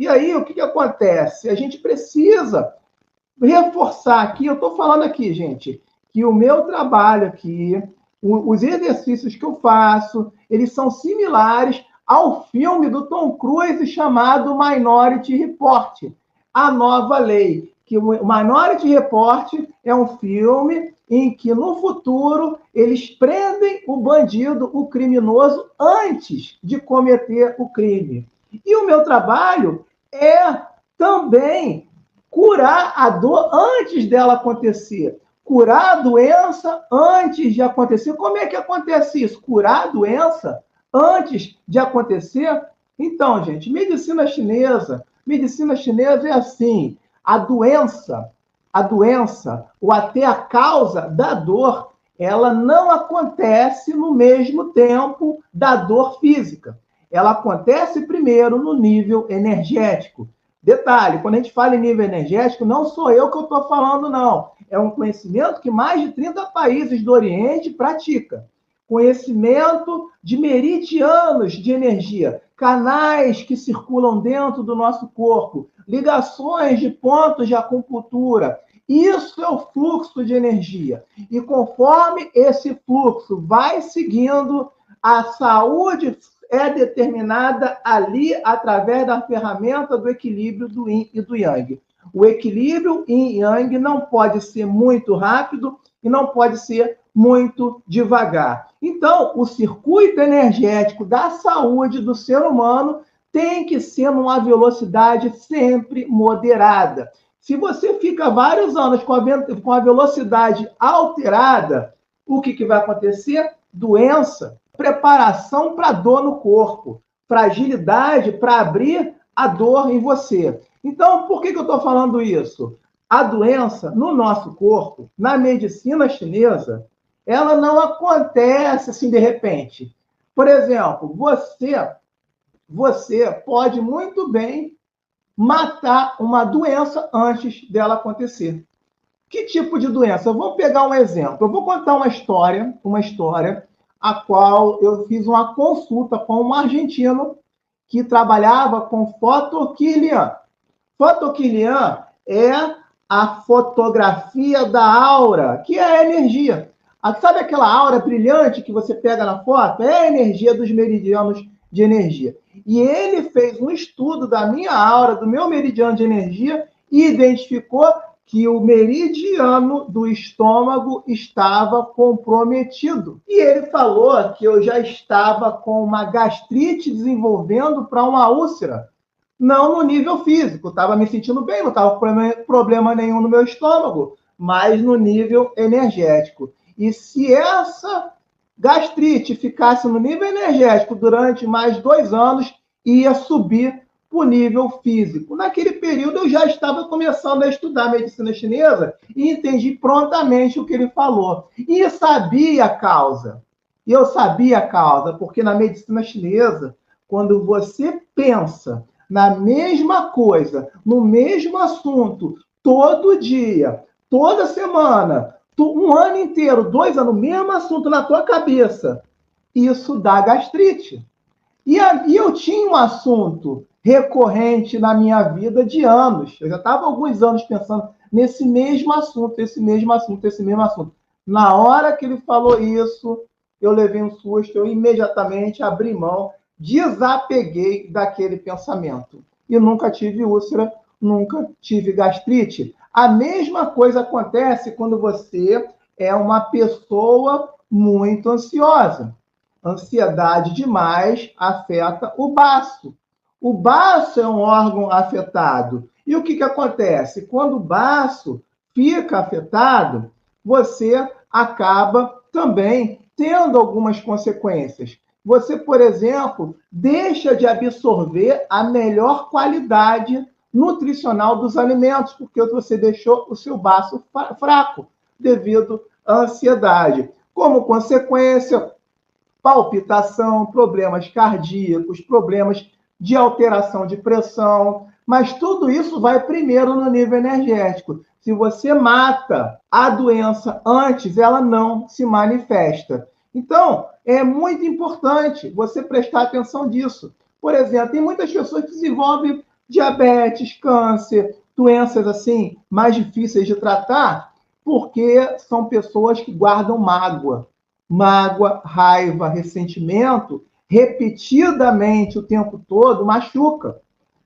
E aí, o que acontece? A gente precisa reforçar aqui, eu estou falando aqui, gente, que o meu trabalho aqui, os exercícios que eu faço, eles são similares ao filme do Tom Cruise chamado Minority Report, A Nova Lei. Que o Minority Report é um filme em que, no futuro, eles prendem o bandido, o criminoso, antes de cometer o crime. E o meu trabalho é também curar a dor antes dela acontecer. Curar a doença antes de acontecer. Como é que acontece isso? Curar a doença antes de acontecer? Então, gente, medicina chinesa é assim, a doença, ou até a causa da dor, ela não acontece no mesmo tempo da dor física. Ela acontece primeiro no nível energético. Detalhe, quando a gente fala em nível energético, não sou eu que eu estou falando, não. É um conhecimento que mais de 30 países do Oriente praticam. Conhecimento de meridianos de energia, canais que circulam dentro do nosso corpo, ligações de pontos de acupuntura. Isso é o fluxo de energia. E conforme esse fluxo vai seguindo, a saúde é determinada ali através da ferramenta do equilíbrio do Yin e do Yang. O equilíbrio Yin e Yang não pode ser muito rápido e não pode ser muito devagar. Então, o circuito energético da saúde do ser humano tem que ser numa velocidade sempre moderada. Se você fica vários anos com a velocidade alterada, o que vai acontecer? Doença, preparação para dor no corpo, fragilidade para abrir a dor em você. Então, por que eu estou falando isso? A doença no nosso corpo, na medicina chinesa, ela não acontece assim de repente. Por exemplo, você pode muito bem matar uma doença antes dela acontecer. Que tipo de doença? Eu vou pegar um exemplo. Eu vou contar uma história a qual eu fiz uma consulta com um argentino que trabalhava com fotoquilian. Fotoquilian é a fotografia da aura, que é a energia. Sabe aquela aura brilhante que você pega na foto? É a energia dos meridianos de energia. E ele fez um estudo da minha aura, do meu meridiano de energia, e identificou que o meridiano do estômago estava comprometido. E ele falou que eu já estava com uma gastrite desenvolvendo para uma úlcera. Não no nível físico, estava me sentindo bem, não estava com problema nenhum no meu estômago, mas no nível energético. E se essa gastrite ficasse no nível energético durante mais 2 anos, ia subir para o nível físico. Naquele período, eu já estava começando a estudar medicina chinesa e entendi prontamente o que ele falou. E sabia a causa. E eu sabia a causa, porque na medicina chinesa, quando você pensa na mesma coisa, no mesmo assunto, todo dia, toda semana, um ano inteiro, 2 anos, o mesmo assunto na tua cabeça, isso dá gastrite. E eu tinha um assunto recorrente na minha vida de anos. Eu já estava há alguns anos pensando nesse mesmo assunto. Na hora que ele falou isso, eu levei um susto, eu imediatamente abri mão, desapeguei daquele pensamento. E nunca tive úlcera, nunca tive gastrite. A mesma coisa acontece quando você é uma pessoa muito ansiosa. Ansiedade demais afeta o baço. O baço é um órgão afetado. E o que acontece? Quando o baço fica afetado, você acaba também tendo algumas consequências. Você, por exemplo, deixa de absorver a melhor qualidade nutricional dos alimentos, porque você deixou o seu baço fraco devido à ansiedade. Como consequência, palpitação, problemas cardíacos, problemas de alteração de pressão, mas tudo isso vai primeiro no nível energético. Se você mata a doença antes, ela não se manifesta. Então, é muito importante você prestar atenção disso. Por exemplo, tem muitas pessoas que desenvolvem diabetes, câncer, doenças assim mais difíceis de tratar, porque são pessoas que guardam mágoa, raiva, ressentimento, repetidamente o tempo todo, machuca,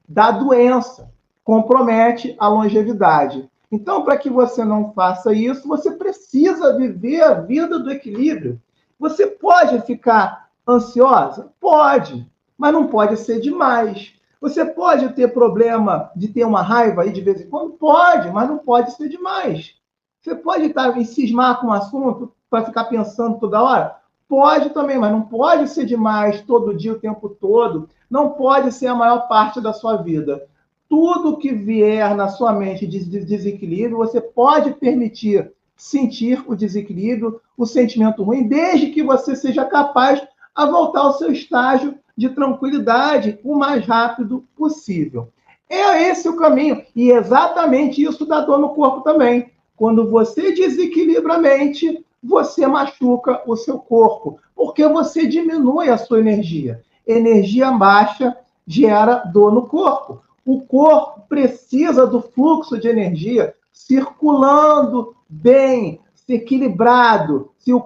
dá doença, compromete a longevidade. Então, para que você não faça isso, você precisa viver a vida do equilíbrio. Você pode ficar ansiosa? Pode, mas não pode ser demais. Você pode ter problema de ter uma raiva aí de vez em quando? Pode, mas não pode ser demais. Você pode estar em cismar com um assunto para ficar pensando toda hora? Pode também, mas não pode ser demais todo dia, o tempo todo. Não pode ser a maior parte da sua vida. Tudo que vier na sua mente de desequilíbrio, você pode permitir sentir o desequilíbrio, o sentimento ruim, desde que você seja capaz a voltar ao seu estágio de tranquilidade o mais rápido possível. É esse o caminho. E exatamente isso dá dor no corpo também. Quando você desequilibra a mente, você machuca o seu corpo, porque você diminui a sua energia. Energia baixa gera dor no corpo. O corpo precisa do fluxo de energia circulando bem, equilibrado. Se o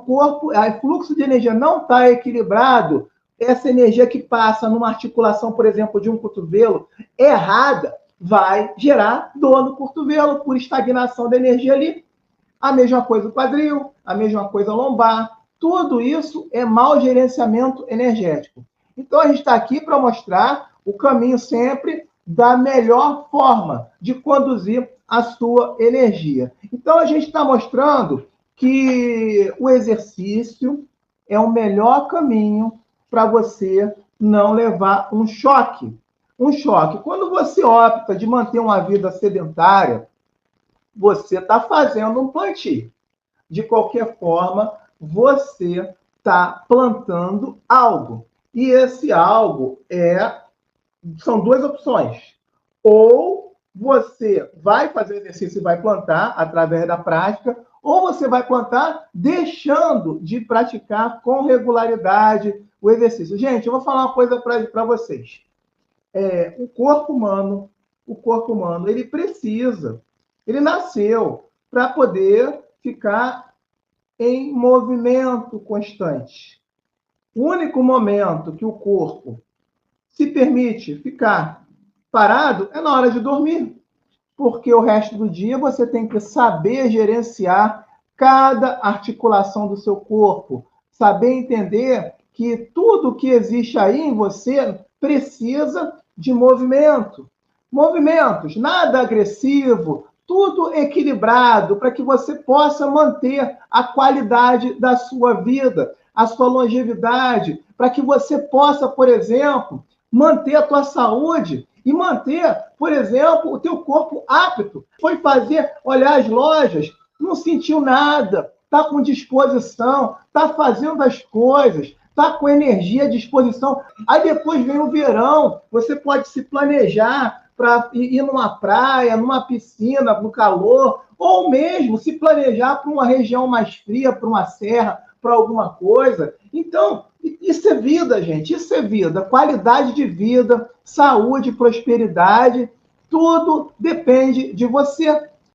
fluxo de energia não está equilibrado, essa energia que passa numa articulação, por exemplo, de um cotovelo errada, vai gerar dor no cotovelo por estagnação da energia ali. A mesma coisa o quadril, a mesma coisa a lombar. Tudo isso é mau gerenciamento energético. Então, a gente está aqui para mostrar o caminho sempre da melhor forma de conduzir a sua energia. Então, a gente está mostrando que o exercício é o melhor caminho para você não levar um choque. Um choque. Quando você opta de manter uma vida sedentária, você está fazendo um plantio. De qualquer forma, você está plantando algo. E esse algo são duas opções. Ou você vai fazer exercício e vai plantar através da prática, ou você vai plantar deixando de praticar com regularidade o exercício. Gente, eu vou falar uma coisa para vocês. O corpo humano, ele nasceu para poder ficar em movimento constante. O único momento que o corpo se permite ficar parado é na hora de dormir, porque o resto do dia você tem que saber gerenciar cada articulação do seu corpo, saber entender que tudo que existe aí em você precisa de movimento. Movimentos, nada agressivo, tudo equilibrado para que você possa manter a qualidade da sua vida, a sua longevidade, para que você possa, por exemplo, manter a tua saúde e manter, por exemplo, o teu corpo apto. Foi olhar as lojas, não sentiu nada, está com disposição, está fazendo as coisas, está com energia à disposição. Aí depois vem o verão, você pode se planejar para ir numa praia, numa piscina, no calor, ou mesmo se planejar para uma região mais fria, para uma serra, para alguma coisa. Então, isso é vida, gente, isso é vida. Qualidade de vida, saúde, prosperidade, tudo depende de você.